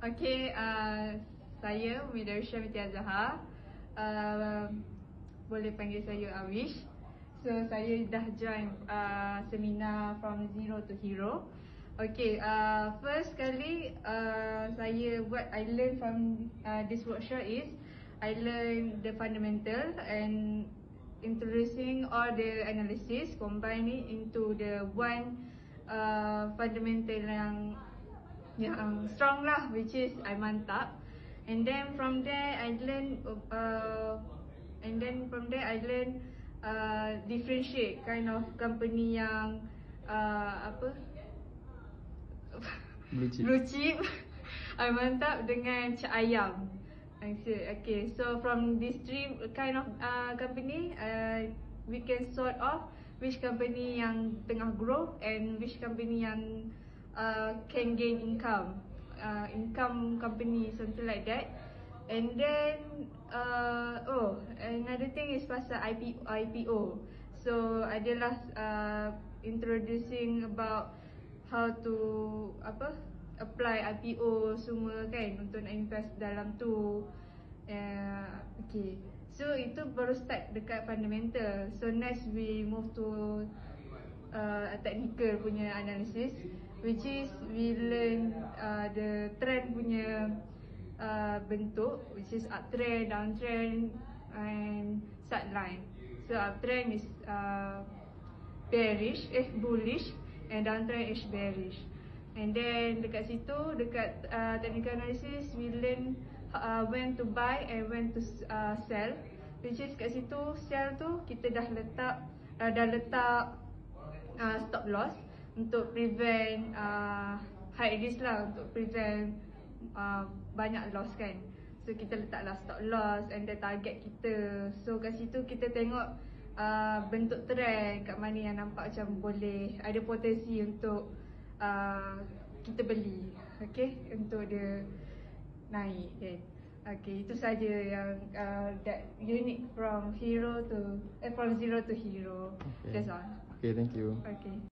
Okay, saya Umidarsha Binti Azhar. Boleh panggil saya Awish. So saya dah join seminar From Zero to Hero. Okay, first kali I learn from this workshop is I learn the fundamental and introducing all the analysis, combining into the one fundamental yang strong lah, which is I mantap. And then from there I learn differentiate kind of company yang blue chip I mantap dengan cak ayam. Okay, so from these three kind of company, we can sort of which company yang tengah grow and which company yang can gain income company, something like that. And then another thing is pasal IPO. So adalah introducing about how to apply IPO semua kan, untuk nak invest dalam tu. Okay, so itu baru start dekat fundamental. So next we move to technical punya analysis, which is we learn the trend punya bentuk, which is uptrend, downtrend and sideline. So uptrend is bullish and downtrend is bearish. And then dekat situ, dekat technical analysis, we learn when to buy and when to sell. Which is kat situ, sell tu kita dah letak stop loss untuk prevent high risk lah, untuk prevent banyak loss kan. So kita letaklah stop loss and the target kita. So kat situ kita tengok bentuk trend kat mana yang nampak macam boleh ada potensi untuk kita beli, okay, untuk dia naik kan. Okay, itu saja yang that unique from zero to hero. Okay. That's all. Okay, thank you. Okay.